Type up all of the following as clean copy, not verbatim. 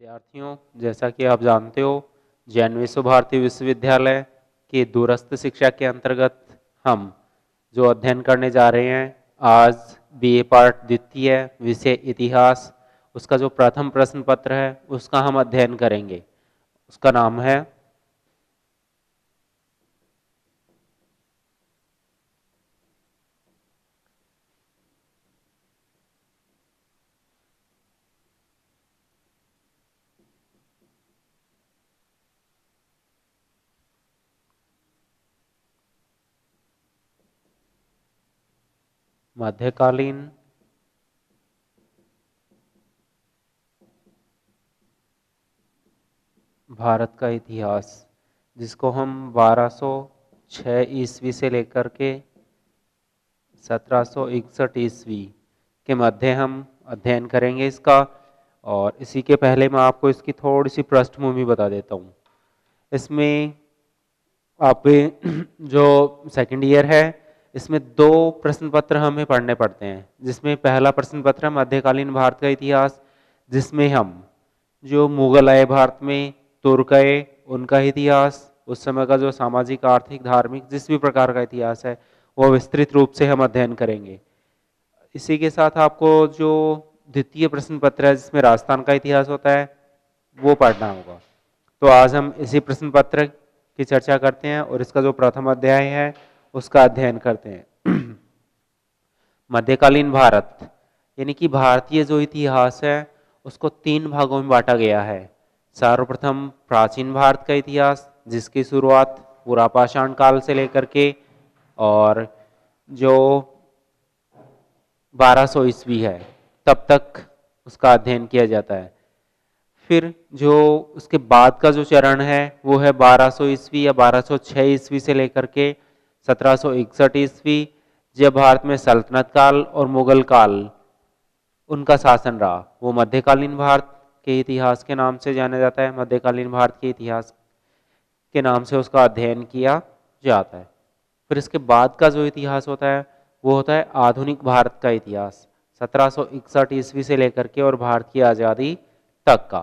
विद्यार्थियों, जैसा कि आप जानते हो, जैन विश्व भारती विश्वविद्यालय की दूरस्थ शिक्षा के अंतर्गत हम जो अध्ययन करने जा रहे हैं, आज बीए पार्ट द्वितीय विषय इतिहास, उसका जो प्रथम प्रश्न पत्र है उसका हम अध्ययन करेंगे। उसका नाम है मध्यकालीन भारत का इतिहास, जिसको हम 1206 ईस्वी से लेकर के 1761 ईस्वी के मध्य हम अध्ययन करेंगे इसका। और इसी के पहले मैं आपको इसकी थोड़ी सी पृष्ठभूमि बता देता हूँ। इसमें आप जो सेकंड ईयर है, इसमें दो प्रश्न पत्र हमें पढ़ने पड़ते हैं, जिसमें पहला प्रश्न पत्र है मध्यकालीन भारत का इतिहास, जिसमें हम जो मुगल आए भारत में, तुर्क आए, उनका इतिहास, उस समय का जो सामाजिक आर्थिक धार्मिक जिस भी प्रकार का इतिहास है वो विस्तृत रूप से हम अध्ययन करेंगे। इसी के साथ आपको जो द्वितीय प्रश्न पत्र है, जिसमें राजस्थान का इतिहास होता है, वो पढ़ना होगा। तो आज हम इसी प्रश्न पत्र की चर्चा करते हैं और इसका जो प्रथम अध्याय है उसका अध्ययन करते हैं। मध्यकालीन भारत यानी कि भारतीय जो इतिहास है उसको तीन भागों में बांटा गया है। सर्वप्रथम प्राचीन भारत का इतिहास, जिसकी शुरुआत पुरापाषाण काल से लेकर के और जो 1200 ईस्वी है तब तक उसका अध्ययन किया जाता है। फिर जो उसके बाद का जो चरण है वो है 1200 ईस्वी या 1206 ईस्वी से लेकर के 1761 ईस्वी, जब भारत में सल्तनत काल और मुगल काल उनका शासन रहा। वो मध्यकालीन भारत के इतिहास के नाम से जाना जाता है। मध्यकालीन भारत के इतिहास के नाम से उसका अध्ययन किया जाता है। फिर इसके बाद का जो इतिहास होता है वो होता है आधुनिक भारत का इतिहास, 1761 ईस्वी से लेकर के और भारत की आज़ादी तक का।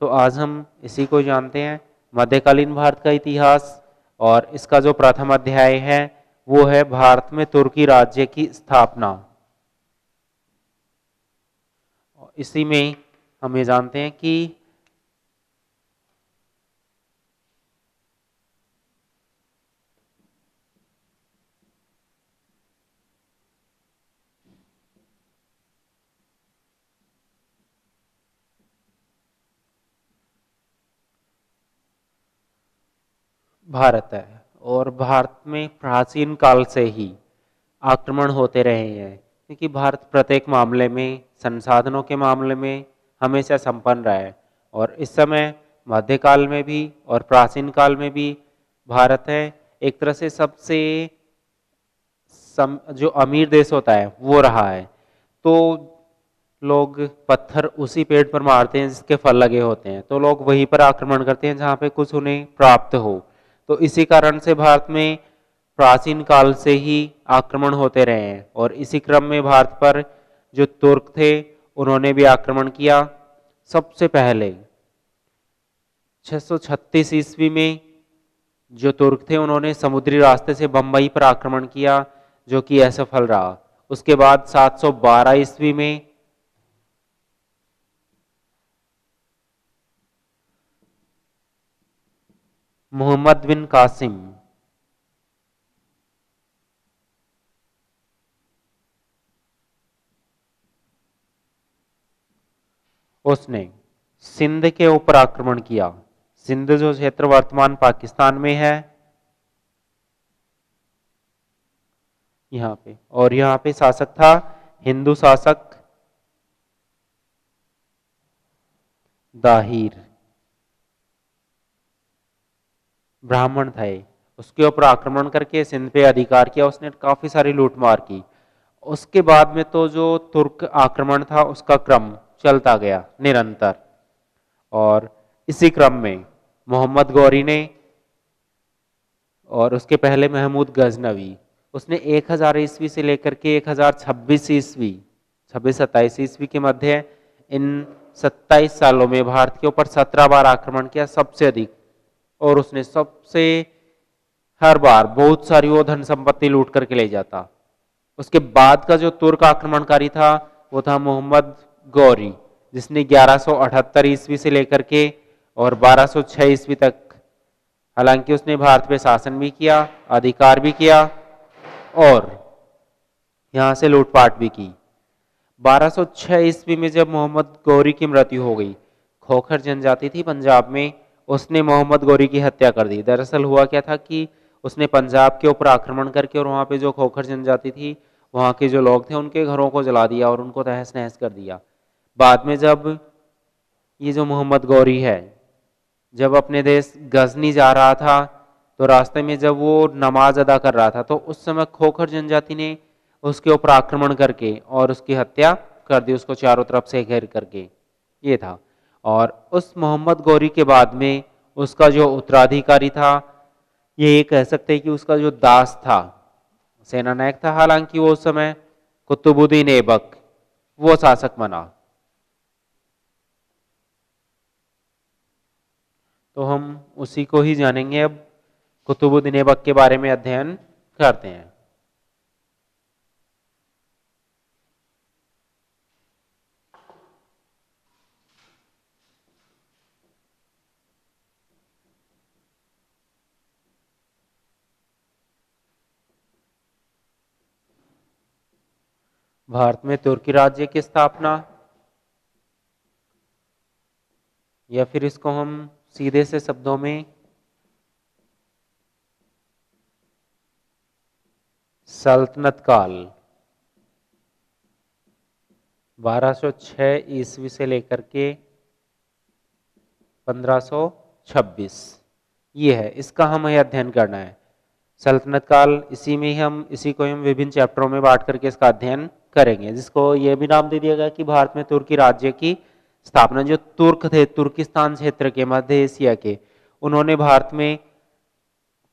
तो आज हम इसी को जानते हैं, मध्यकालीन भारत का इतिहास। और इसका जो प्रथम अध्याय है वो है भारत में तुर्की राज्य की स्थापना। इसी में हम ये जानते हैं कि भारत है और भारत में प्राचीन काल से ही आक्रमण होते रहे हैं, क्योंकि भारत प्रत्येक मामले में, संसाधनों के मामले में हमेशा संपन्न रहा है। और इस समय मध्यकाल में भी और प्राचीन काल में भी भारत है एक तरह से सबसे जो अमीर देश होता है वो रहा है। तो लोग पत्थर उसी पेड़ पर मारते हैं जिसके फल लगे होते हैं, तो लोग वहीं पर आक्रमण करते हैं जहाँ पे कुछ उन्हें प्राप्त हो। तो इसी कारण से भारत में प्राचीन काल से ही आक्रमण होते रहे हैं। और इसी क्रम में भारत पर जो तुर्क थे उन्होंने भी आक्रमण किया। सबसे पहले 636 ईस्वी में जो तुर्क थे उन्होंने समुद्री रास्ते से बंबई पर आक्रमण किया, जो कि असफल रहा। उसके बाद 712 ईस्वी में मोहम्मद बिन कासिम उसने सिंध के ऊपर आक्रमण किया। सिंध जो क्षेत्र वर्तमान पाकिस्तान में है, यहाँ पे, और यहाँ पे शासक था हिंदू शासक दाहिर, ब्राह्मण थे। उसके ऊपर आक्रमण करके सिंध पे अधिकार किया उसने, काफी सारी लूटमार की। उसके बाद में तो जो तुर्क आक्रमण था उसका क्रम चलता गया निरंतर। और इसी क्रम में मोहम्मद गौरी ने और उसके पहले महमूद गजनवी, उसने 1000 ईस्वी से लेकर के 1026 ईस्वी 26-27 ईस्वी के मध्य इन 27 सालों में भारत के ऊपर 17 बार आक्रमण किया, सबसे अधिक। और उसने सबसे हर बार बहुत सारी वो धन संपत्ति लूट करके ले जाता। उसके बाद का जो तुर्क आक्रमणकारी था वो था मोहम्मद गौरी, जिसने 1178 ईस्वी से लेकर के और 1206 ईस्वी तक, हालांकि उसने भारत पे शासन भी किया, अधिकार भी किया और यहां से लूटपाट भी की। 1206 ईस्वी में जब मोहम्मद गौरी की मृत्यु हो गई, खोखर जनजाति थी पंजाब में, उसने मोहम्मद गौरी की हत्या कर दी। दरअसल हुआ क्या था कि उसने पंजाब के ऊपर आक्रमण करके और वहां पे जो खोखर जनजाति थी, वहां के जो लोग थे, उनके घरों को जला दिया और उनको तहस नहस कर दिया। बाद में जब ये जो मोहम्मद गौरी है, जब अपने देश गजनी जा रहा था, तो रास्ते में जब वो नमाज अदा कर रहा था, तो उस समय खोखर जनजाति ने उसके ऊपर आक्रमण करके और उसकी हत्या कर दी, उसको चारों तरफ से घेर करके। ये था। और उस मोहम्मद गौरी के बाद में उसका जो उत्तराधिकारी था, ये कह सकते हैं कि उसका जो दास था, सेना नायक था, हालांकि वो उस समय कुतुबुद्दीन ऐबक वो शासक बना। तो हम उसी को ही जानेंगे अब। कुतुबुद्दीन ऐबक के बारे में अध्ययन करते हैं। भारत में तुर्की राज्य की स्थापना, या फिर इसको हम सीधे से शब्दों में सल्तनत काल, 1206 ईस्वी से लेकर के 1526, ये है, इसका हमें अध्ययन करना है। सल्तनत काल, इसी को हम विभिन्न चैप्टरों में बांट करके इसका अध्ययन करेंगे, जिसको ये भी नाम दे दिया गया कि भारत में तुर्की राज्य की स्थापना। जो तुर्क थे, तुर्किस्तान क्षेत्र के, मध्य एशिया के, उन्होंने भारत में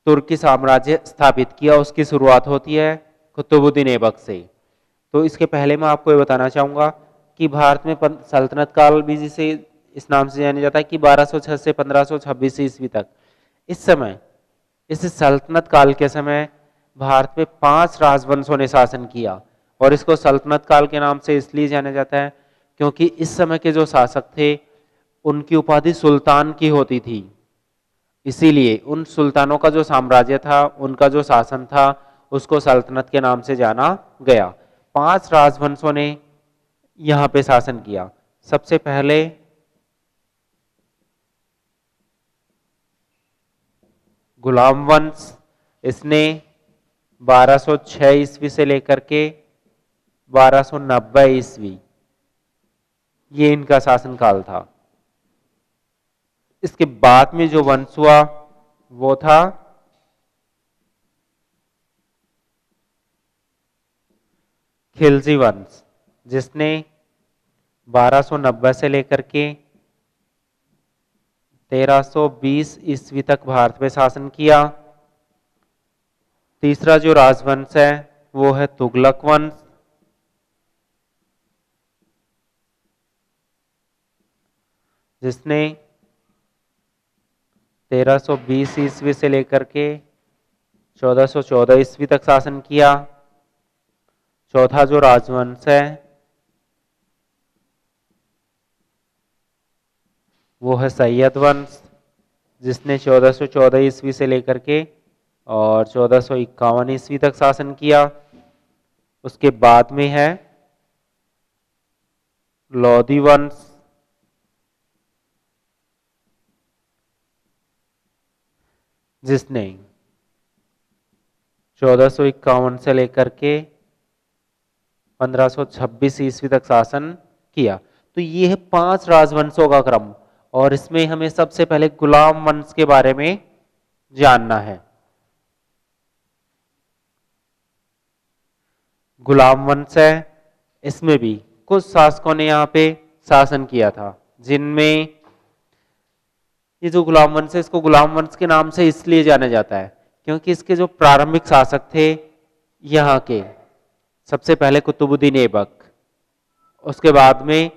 तुर्की साम्राज्य स्थापित किया। उसकी शुरुआत होती है कुतुबुद्दीन ऐबक से। तो इसके पहले मैं आपको ये बताना चाहूंगा कि भारत में सल्तनत काल भी जिसे इस नाम से जाना जाता है कि 1206 से 1526 ईस्वी तक, इस समय, इस सल्तनत काल के समय भारत में 5 राजवंशों ने शासन किया। और इसको सल्तनत काल के नाम से इसलिए जाना जाता है क्योंकि इस समय के जो शासक थे, उनकी उपाधि सुल्तान की होती थी। इसीलिए उन सुल्तानों का जो साम्राज्य था, उनका जो शासन था, उसको सल्तनत के नाम से जाना गया। 5 राजवंशों ने यहां पे शासन किया। सबसे पहले गुलाम वंश, इसने 1206 ईस्वी से लेकर के 1290 ईस्वी, ये इनका शासनकाल था। इसके बाद में जो वंश हुआ वो था खिलजी वंश, जिसने 1290 से लेकर के 1320 ईस्वी तक भारत में शासन किया। तीसरा जो राजवंश है वो है तुगलक वंश, जिसने 1320 ईस्वी से लेकर के 1414 ईस्वी तक शासन किया। चौथा जो राजवंश है वो है सैयद वंश, जिसने 1414 ईस्वी से लेकर के और 1451 ईस्वी तक शासन किया। उसके बाद में है लोधी वंश, जिसने 1451 से लेकर के 1526 ईस्वी तक शासन किया। तो ये है 5 राजवंशों का क्रम। और इसमें हमें सबसे पहले गुलाम वंश के बारे में जानना है। गुलाम वंश है, इसमें भी कुछ शासकों ने यहाँ पे शासन किया था, जिनमें ये जो गुलाम वंश है, इसको गुलाम वंश के नाम से इसलिए जाना जाता है क्योंकि इसके जो प्रारंभिक शासक थे यहाँ के, सबसे पहले कुतुबुद्दीन ऐबक, उसके बाद में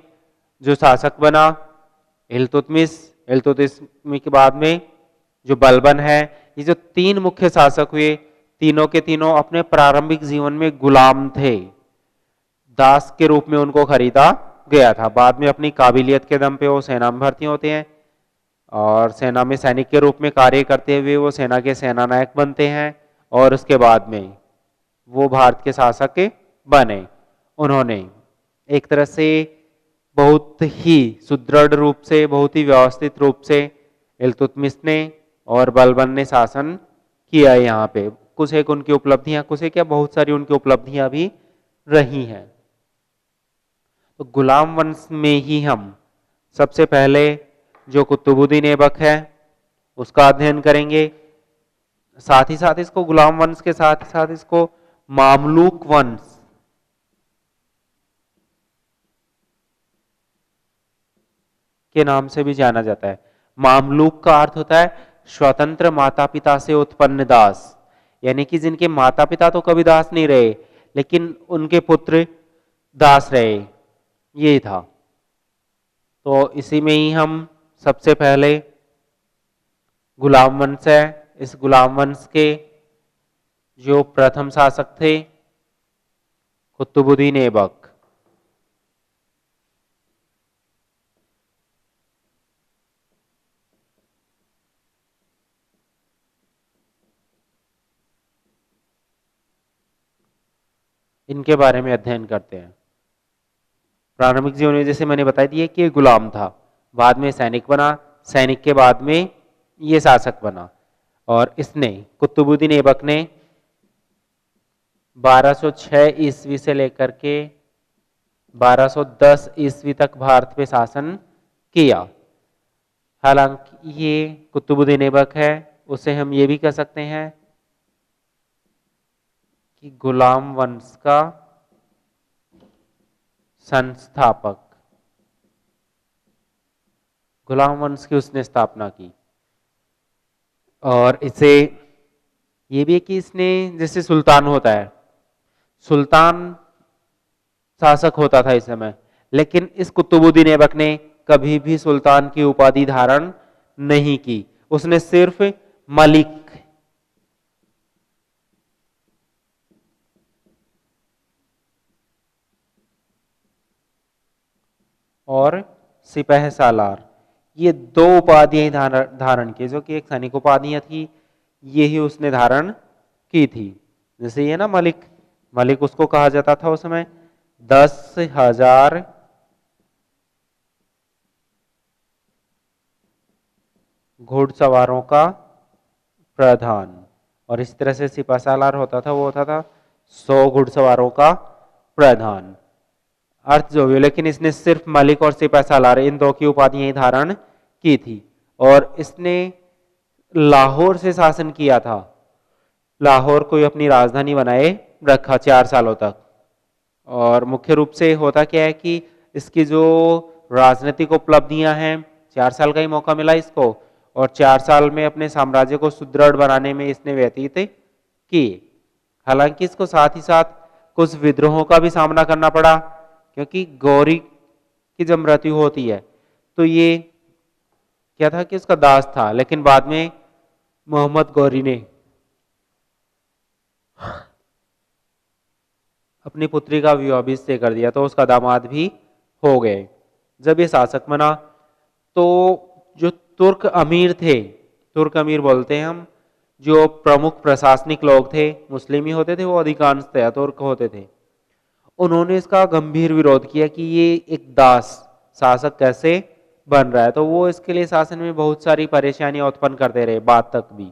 जो शासक बना इल्तुतमिश, इल्तुतमिश के बाद में जो बलबन है, ये जो तीन मुख्य शासक हुए, तीनों के तीनों अपने प्रारंभिक जीवन में गुलाम थे, दास के रूप में उनको खरीदा गया था। बाद में अपनी काबिलियत के दम पे वो सेना में भर्ती होते हैं और सेना में सैनिक के रूप में कार्य करते हुए वो सेना के सेनानायक बनते हैं और उसके बाद में वो भारत के शासक बने। उन्होंने एक तरह से बहुत ही सुदृढ़ रूप से, बहुत ही व्यवस्थित रूप से इल्तुतमिश ने और बलबन ने शासन किया है। यहाँ पे कुछ एक उनकी उपलब्धियां, कुछ एक क्या बहुत सारी उनकी उपलब्धियां भी रही हैं। तो गुलाम वंश में ही हम सबसे पहले जो कुतुबुद्दीन ऐबक है उसका अध्ययन करेंगे। साथ ही साथ इसको गुलाम वंश के साथ ही साथ इसको मामलूक वंश के नाम से भी जाना जाता है। मामलूक का अर्थ होता है स्वतंत्र माता पिता से उत्पन्न दास, यानी कि जिनके माता पिता तो कभी दास नहीं रहे लेकिन उनके पुत्र दास रहे, ये था। तो इसी में ही हम सबसे पहले गुलाम वंश है, इस गुलाम वंश के जो प्रथम शासक थे कुतुबुद्दीन ऐबक। इनके बारे में अध्ययन करते हैं। प्रारंभिक जीवन में जैसे मैंने बता दिया कि ये गुलाम था, बाद में सैनिक बना, सैनिक के बाद में ये शासक बना। और इसने कुतुबुद्दीन ऐबक ने 1206 ईस्वी से लेकर के 1210 ईस्वी तक भारत पे शासन किया। हालांकि ये कुतुबुद्दीन ऐबक है, उसे हम ये भी कह सकते हैं कि गुलाम वंश का संस्थापक, गुलाम वंश की उसने स्थापना की। और इसे ये भी है कि इसने, जैसे सुल्तान होता है, सुल्तान शासक होता था इस समय, लेकिन इस कुतुबुद्दीन ऐबक ने कभी भी सुल्तान की उपाधि धारण नहीं की, उसने सिर्फ मलिक और सिपह सालार, ये दो उपाधियां धारण की, जो कि एक सैनिक उपाधियां थी, ये ही उसने धारण की थी। जैसे ये ना मलिक, मलिक उसको कहा जाता था उस समय 10,000 घुड़सवारों का प्रधान, और इस तरह से सिपह सालार होता था, वो होता था 100 घुड़सवारों का प्रधान। अर्थ जो भी, लेकिन इसने सिर्फ मलिक और सिपह सालार इन दो की उपाधियां धारण की थी। और इसने लाहौर से शासन किया था, लाहौर को अपनी राजधानी बनाए रखा 4 सालों तक। और मुख्य रूप से होता क्या है कि इसकी जो राजनीतिक उपलब्धियां हैं, 4 साल का ही मौका मिला इसको, और 4 साल में अपने साम्राज्य को सुदृढ़ बनाने में इसने व्यतीत किए। हालांकि इसको साथ ही साथ कुछ विद्रोहों का भी सामना करना पड़ा, क्योंकि गौरी की जब मृत्यु होती है तो ये क्या था कि उसका दास था, लेकिन बाद में मोहम्मद गौरी ने अपनी पुत्री का विवाह भी इससे कर दिया, तो उसका दामाद भी हो गए। जब ये शासक बना तो जो तुर्क अमीर थे, तुर्क अमीर बोलते हैं हम, जो प्रमुख प्रशासनिक लोग थे, मुस्लिम ही होते थे वो अधिकांशतः, तुर्क होते थे, उन्होंने इसका गंभीर विरोध किया कि ये एक दास शासक कैसे बन रहा है। तो वो इसके लिए शासन में बहुत सारी परेशानियां उत्पन्न करते रहे बाद तक भी।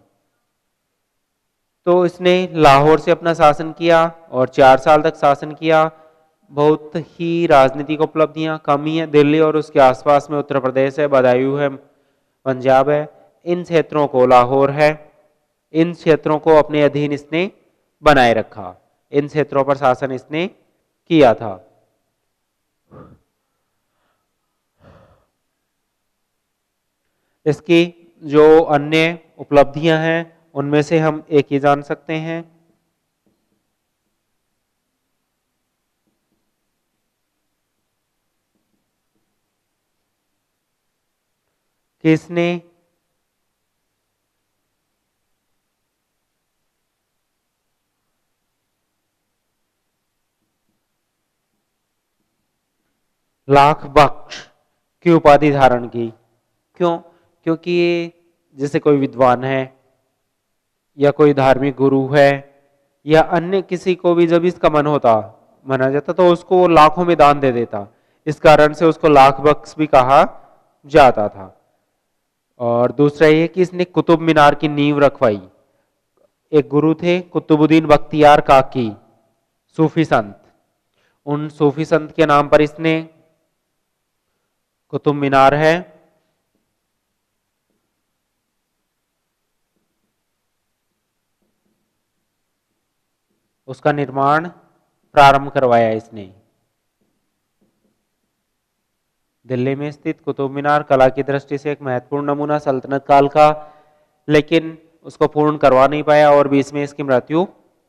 तो इसने लाहौर से अपना शासन किया और 4 साल तक शासन किया। बहुत ही राजनीतिक उपलब्धियां कम ही है। दिल्ली और उसके आसपास में उत्तर प्रदेश है, बदायूं है, पंजाब है, इन क्षेत्रों को, लाहौर है, इन क्षेत्रों को अपने अधीन इसने बनाए रखा, इन क्षेत्रों पर शासन इसने किया था। इसकी जो अन्य उपलब्धियां हैं उनमें से हम एक ही जान सकते हैं, किसने लाख बख्श की उपाधि धारण की? क्यों? क्योंकि ये जैसे कोई विद्वान है या कोई धार्मिक गुरु है या अन्य किसी को भी जब इसका मन होता माना जाता तो उसको वो लाखों में दान दे देता। इस कारण से उसको लाख बख्श भी कहा जाता था। और दूसरा ये कि इसने कुतुब मीनार की नींव रखवाई। एक गुरु थे कुतुबुद्दीन बख्तियार काकी, सूफी संत। उन सूफी संत के नाम पर इसने कुतुब मीनार है, उसका निर्माण प्रारंभ करवाया इसने। दिल्ली में स्थित कुतुब मीनार कला की दृष्टि से एक महत्वपूर्ण नमूना सल्तनत काल का, लेकिन उसको पूर्ण करवा नहीं पाया और बीच में इसकी मृत्यु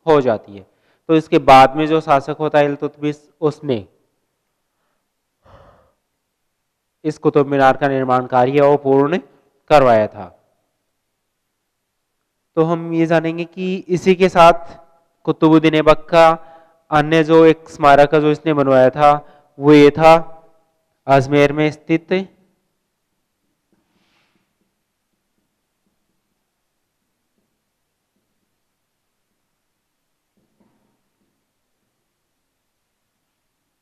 हो जाती है। तो इसके बाद में जो शासक होता है इल्तुतमिश, उसने इस कुतुब मीनार का निर्माण कार्य वो पूर्ण करवाया था। तो हम ये जानेंगे कि इसी के साथ कुतुबुद्दीन ऐबक का अन्य जो एक स्मारक जो इसने बनवाया था वो ये था अजमेर में स्थित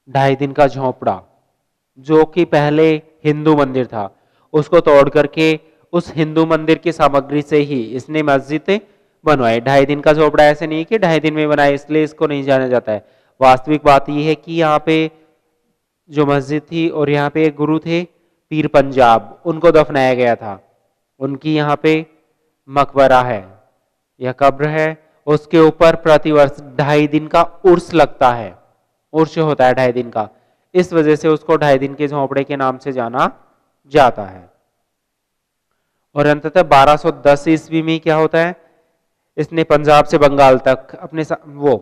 ढाई दिन का झोपड़ा, जो कि पहले हिंदू मंदिर था, उसको तोड़ करके उस हिंदू मंदिर की सामग्री से ही इसने मस्जिद बनवाई। ढाई दिन का झोपड़ा ऐसे नहीं कि ढाई दिन में बनाए इसलिए इसको नहीं जाना जाता है। वास्तविक बात यह है कि यहाँ पे जो मस्जिद थी और यहाँ पे एक गुरु थे पीर पंजाब, उनको दफनाया गया था। उनकी यहाँ पे मकबरा है या कब्र है, उसके ऊपर प्रतिवर्ष ढाई दिन का उर्स लगता है। उर्स होता है ढाई दिन का, इस वजह से उसको ढाई दिन के झोंपड़े के नाम से जाना जाता है। और अंततः 1210 ईस्वी में क्या होता है, इसने पंजाब से बंगाल तक अपने वो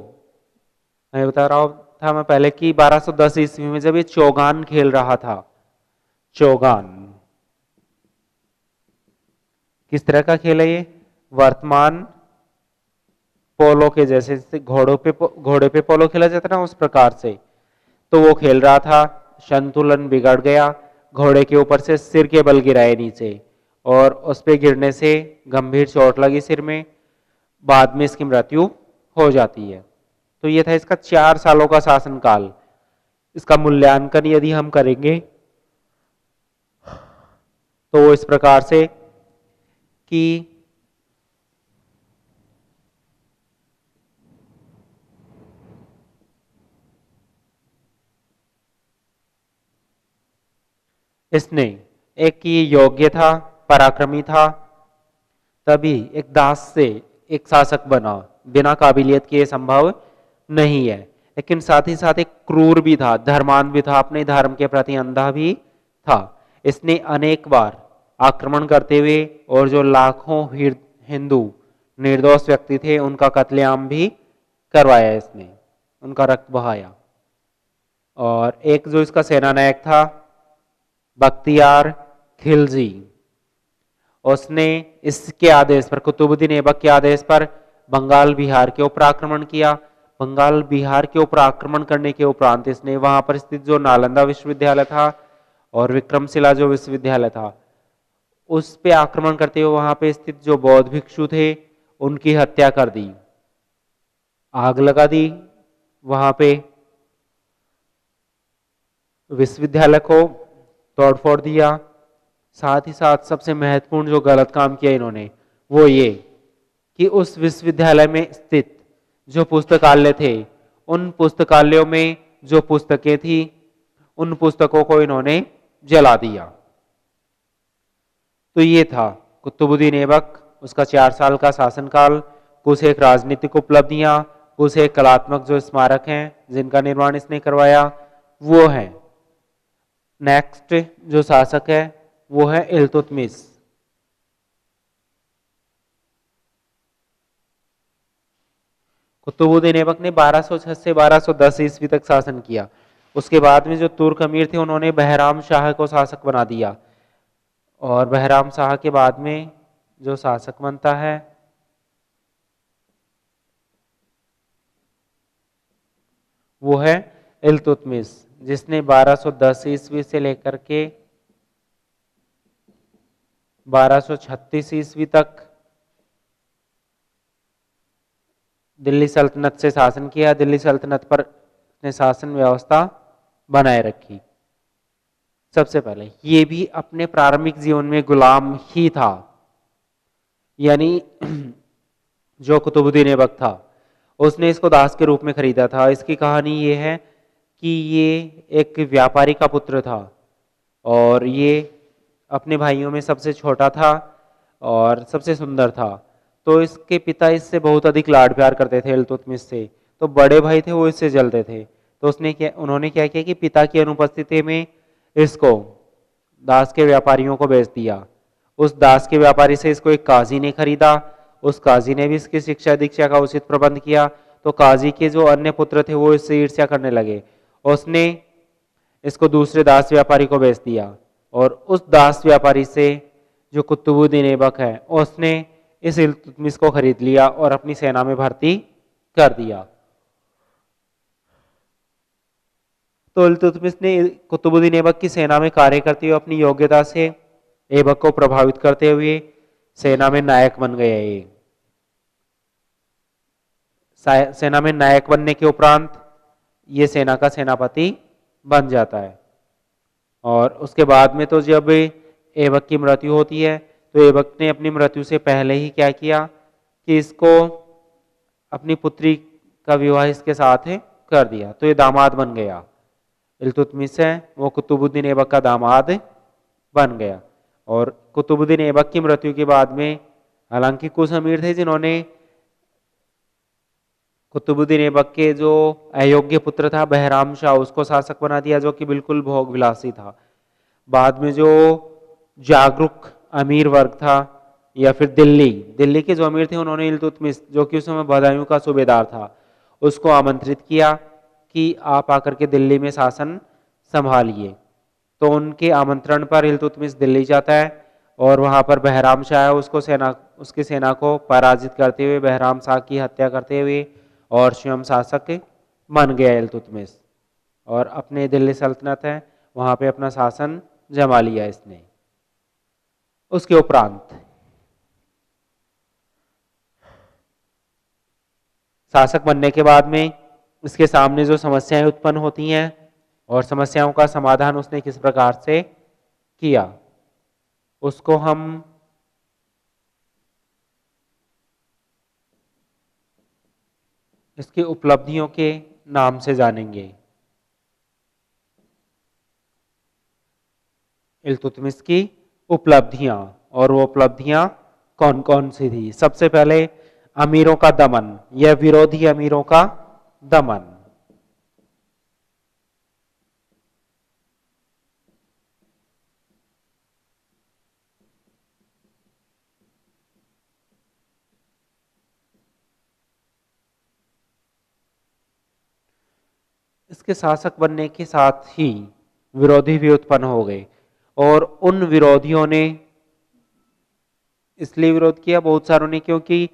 मैं बता रहा था मैं पहले कि 1210 ईस्वी में जब ये चौगान खेल रहा था, चौगान किस तरह का खेल है ये, वर्तमान पोलो के जैसे घोड़े पे पोलो खेला जाता है ना, उस प्रकार से। तो वो खेल रहा था, संतुलन बिगड़ गया, घोड़े के ऊपर से सिर के बल गिराए नीचे और उस पे गिरने से गंभीर चोट लगी सिर में, बाद में इसकी मृत्यु हो जाती है। तो ये था इसका 4 सालों का शासनकाल। इसका मूल्यांकन यदि हम करेंगे तो वो इस प्रकार से कि इसने एक की योग्य था, पराक्रमी था, तभी एक दास से एक शासक बना, बिना काबिलियत के संभव नहीं है। लेकिन साथ ही साथ एक क्रूर भी था, धर्मांध भी था, अपने धर्म के प्रति अंधा भी था। इसने अनेक बार आक्रमण करते हुए और जो लाखों हिंदू निर्दोष व्यक्ति थे उनका कत्लेआम भी करवाया, इसने उनका रक्त बहाया। और एक जो इसका सेनानायक था बख्तियार खिलजी, उसने इसके आदेश पर, कुतुबुद्दीन ऐबक के आदेश पर बंगाल बिहार के ऊपर आक्रमण किया। बंगाल बिहार के ऊपर आक्रमण करने के उपरांत इसने वहां पर स्थित जो नालंदा विश्वविद्यालय था और विक्रमशिला जो विश्वविद्यालय था उस पे आक्रमण करते हुए वहां पे स्थित जो बौद्ध भिक्षु थे उनकी हत्या कर दी, आग लगा दी वहां पे, विश्वविद्यालय को तोड़फोड़ दिया। साथ ही साथ सबसे महत्वपूर्ण जो गलत काम किया इन्होंने वो ये कि उस विश्वविद्यालय में स्थित जो पुस्तकालय थे उन पुस्तकालयों में जो पुस्तकें थी उन पुस्तकों को इन्होंने जला दिया। तो ये था कुतुबुद्दीन ऐबक, उसका 4 साल का शासनकाल। कुछ एक राजनीतिक उपलब्धियां, कुछ एक कलात्मक जो स्मारक हैं जिनका निर्माण इसने करवाया वो है। नेक्स्ट जो शासक है वो है इल्तुतमिश। कुतुबुद्दीन ऐबक ने 1206 से 1210 ईस्वी तक शासन किया। उसके बाद में जो तुर्क अमीर थे उन्होंने बहराम शाह को शासक बना दिया। और बहराम शाह के बाद में जो शासक बनता है वो है इल्तुतमिश, जिसने 1210 ईस्वी से लेकर के 1236 ईस्वी तक दिल्ली सल्तनत से शासन किया। दिल्ली सल्तनत पर ने शासन व्यवस्था बनाए रखी। सबसे पहले ये भी अपने प्रारंभिक जीवन में गुलाम ही था, यानी जो कुतुबुद्दीन ऐबक था उसने इसको दास के रूप में खरीदा था। इसकी कहानी ये है कि ये एक व्यापारी का पुत्र था और ये अपने भाइयों में सबसे छोटा था और सबसे सुंदर था। तो इसके पिता इससे बहुत अधिक लाड प्यार करते थे इल्तुतमिश से। तो बड़े भाई थे वो इससे जलते थे। तो उन्होंने क्या किया कि पिता की अनुपस्थिति में इसको दास के व्यापारियों को बेच दिया। उस दास के व्यापारी से इसको एक काजी ने खरीदा। उस काजी ने भी इसकी शिक्षा दीक्षा का उचित प्रबंध किया। तो काजी के जो अन्य पुत्र थे वो इससे ईर्ष्या करने लगे। उसने इसको दूसरे दास व्यापारी को बेच दिया और उस दास व्यापारी से जो कुतुबुद्दीन ऐबक है उसने इस इल्तुतमिश को खरीद लिया और अपनी सेना में भर्ती कर दिया। तो इल्तुतमिश ने कुतुबुद्दीन ऐबक की सेना में कार्य करते हुए अपनी योग्यता से ऐबक को प्रभावित करते हुए सेना में नायक बन गया। ये सेना में नायक बनने के उपरांत ये सेना का सेनापति बन जाता है। और उसके बाद में तो जब ऐबक की मृत्यु होती है तो ऐबक ने अपनी मृत्यु से पहले ही क्या किया कि इसको अपनी पुत्री का विवाह इसके साथ कर दिया। तो ये दामाद बन गया। इल्तुतमिश है वो कुतुबुद्दीन ऐबक का दामाद बन गया। और कुतुबुद्दीन ऐबक की मृत्यु के बाद में हालांकि कुछ अमीर थे जिन्होंने कुतुबुद्दीन ऐबक के जो अयोग्य पुत्र था बहराम शाह उसको शासक बना दिया, जो कि बिल्कुल भोग विलासी था। बाद में जो जागरूक अमीर वर्ग था या फिर दिल्ली के जो अमीर थे उन्होंने इल्तुतमिश, जो कि उस समय बदायूं का सूबेदार था, उसको आमंत्रित किया कि आप आकर के दिल्ली में शासन संभालिए। तो उनके आमंत्रण पर इल्तुतमिश दिल्ली जाता है और वहां पर बहराम शाह उसकी सेना को पराजित करते हुए बहराम शाह की हत्या करते हुए और स्वयं शासक बन गया इल्तुतमिश और अपने दिल्ली सल्तनत है वहां पे अपना शासन जमा लिया इसने। उसके उपरांत शासक बनने के बाद में इसके सामने जो समस्याएं उत्पन्न होती हैं और समस्याओं का समाधान उसने किस प्रकार से किया उसको हम इसकी उपलब्धियों के नाम से जानेंगे। इल्तुतमिश की उपलब्धियां, और वो उपलब्धियां कौन कौन सी थी। सबसे पहले अमीरों का दमन या विरोधी अमीरों का दमन। इसके शासक बनने के साथ ही विरोधी भी उत्पन्न हो गए और उन विरोधियों ने इसलिए विरोध किया बहुत सारों ने क्योंकि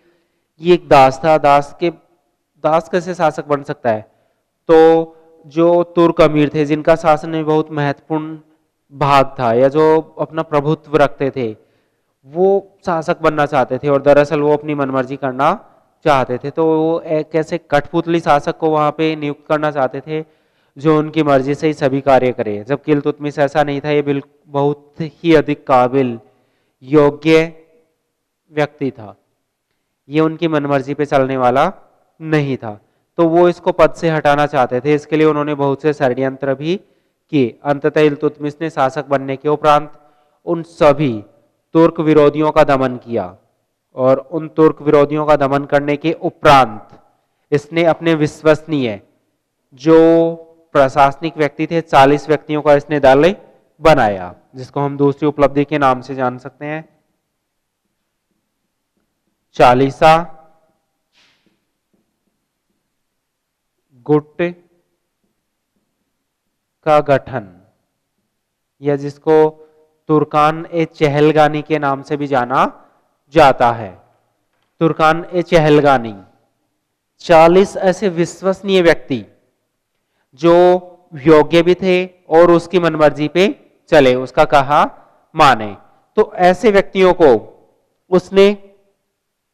ये एक दास था। दास कैसे शासक बन सकता है। तो जो तुर्क अमीर थे जिनका शासन में बहुत महत्वपूर्ण भाग था या जो अपना प्रभुत्व रखते थे वो शासक बनना चाहते थे और दरअसल वो अपनी मनमर्जी करना चाहते थे। तो वो एक ऐसे कठपुतली शासक को वहां पे नियुक्त करना चाहते थे जो उनकी मर्जी से ही सभी कार्य करे, जबकि इल्तुतमिश ऐसा नहीं था। ये बिल्कुल बहुत ही अधिक काबिल योग्य व्यक्ति था। ये उनकी मनमर्जी पे चलने वाला नहीं था। तो वो इसको पद से हटाना चाहते थे। इसके लिए उन्होंने बहुत से षड्यंत्र भी किए। अंततः इल्तुतमिश ने शासक बनने के उपरांत उन सभी तुर्क विरोधियों का दमन किया और उन तुर्क विरोधियों का दमन करने के उपरांत इसने अपने विश्वसनीय जो प्रशासनिक व्यक्ति थे 40 व्यक्तियों का इसने दल बनाया, जिसको हम दूसरी उपलब्धि के नाम से जान सकते हैं चालीसा गुट का गठन, या जिसको तुर्कान ए चहलगानी के नाम से भी जाना जाता है। तुर्कान ए चहलगानी 40 ऐसे विश्वसनीय व्यक्ति जो योग्य भी थे और उसकी मनमर्जी पे चले, उसका कहा माने, तो ऐसे व्यक्तियों को उसने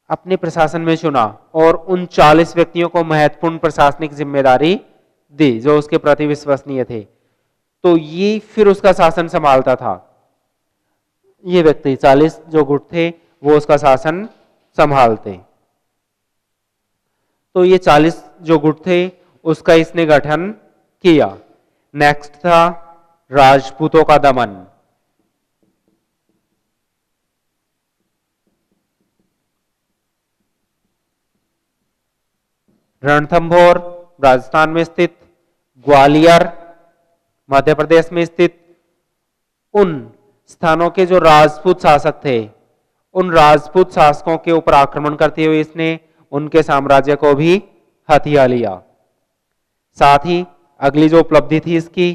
अपने प्रशासन में चुना और उन 40 व्यक्तियों को महत्वपूर्ण प्रशासनिक जिम्मेदारी दी जो उसके प्रति विश्वसनीय थे। तो ये फिर उसका शासन संभालता था। ये व्यक्ति 40 जो गुट थे वो उसका शासन संभालते। तो ये 40 जो गुट थे उसका इसने गठन किया। नेक्स्ट था राजपूतों का दमन। रणथंभौर राजस्थान में स्थित, ग्वालियर मध्य प्रदेश में स्थित उन स्थानों के जो राजपूत शासक थे, उन राजपूत शासकों के ऊपर आक्रमण करते हुए इसने उनके साम्राज्य को भी हथिया लिया। साथ ही अगली जो उपलब्धि थी इसकी,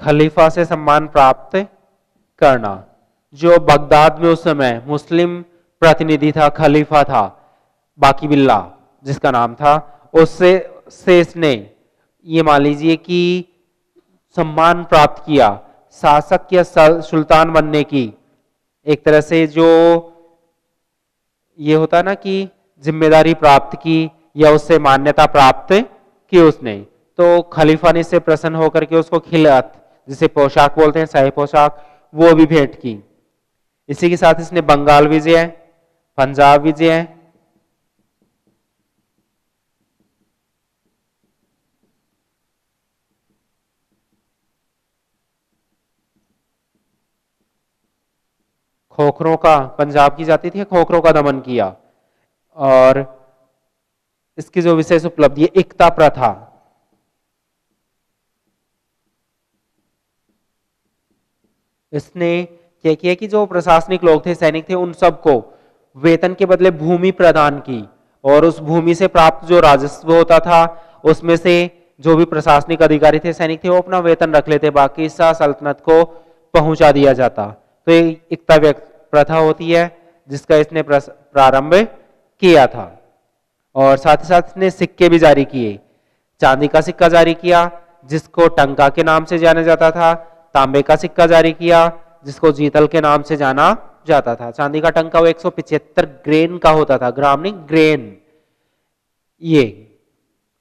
खलीफा से सम्मान प्राप्त करना। जो बगदाद में उस समय मुस्लिम प्रतिनिधि था, खलीफा था बाकी बिल्ला जिसका नाम था, उससे से इसने ये मान लीजिए कि सम्मान प्राप्त किया, शासक या सुल्तान बनने की एक तरह से जो ये होता ना कि जिम्मेदारी प्राप्त की या उससे मान्यता प्राप्त की उसने। तो खलीफा ने इससे प्रसन्न होकर के उसको खिलात, जिसे पोशाक बोलते हैं, शाही पोशाक, वो भी भेंट की। इसी के साथ इसने बंगाल विजय, पंजाब विजय, खोखरों का, पंजाब की जाति थी, खोखरों का दमन किया। और इसकी जो विशेष उपलब्धि है, एकता प्रथा। इसने क्या किया कि जो प्रशासनिक लोग थे, सैनिक थे, उन सबको वेतन के बदले भूमि प्रदान की और उस भूमि से प्राप्त जो राजस्व होता था उसमें से जो भी प्रशासनिक अधिकारी थे, सैनिक थे, वो अपना वेतन रख लेते, बाकी शाह सल्तनत को पहुंचा दिया जाता। तो ये एकता प्रथा होती है जिसका इसने प्रारंभ किया था। और साथ ही साथ इसने सिक्के भी जारी किए। चांदी का सिक्का जारी किया जिसको टंका के नाम से जाना जाता था, तांबे का सिक्का जारी किया जिसको जीतल के नाम से जाना जाता था। चांदी का टंका वो 175 ग्रेन का होता था, ग्राम नहीं ग्रेन, ये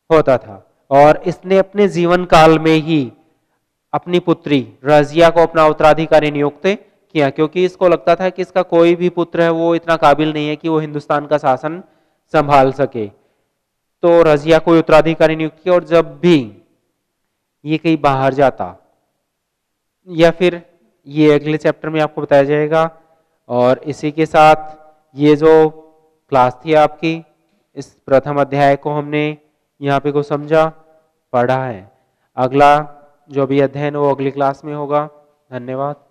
होता था। और इसने अपने जीवन काल में ही अपनी पुत्री रजिया को अपना उत्तराधिकारी नियुक्त किया, क्योंकि इसको लगता था कि इसका कोई भी पुत्र है वो इतना काबिल नहीं है कि वो हिंदुस्तान का शासन संभाल सके। तो रजिया को उत्तराधिकारी नियुक्त किया और जब भी ये कहीं बाहर जाता, या फिर ये अगले चैप्टर में आपको बताया जाएगा। और इसी के साथ ये जो क्लास थी आपकी, इस प्रथम अध्याय को हमने यहाँ पे को समझा, पढ़ा है। अगला जो भी अध्ययन वो अगली क्लास में होगा। धन्यवाद।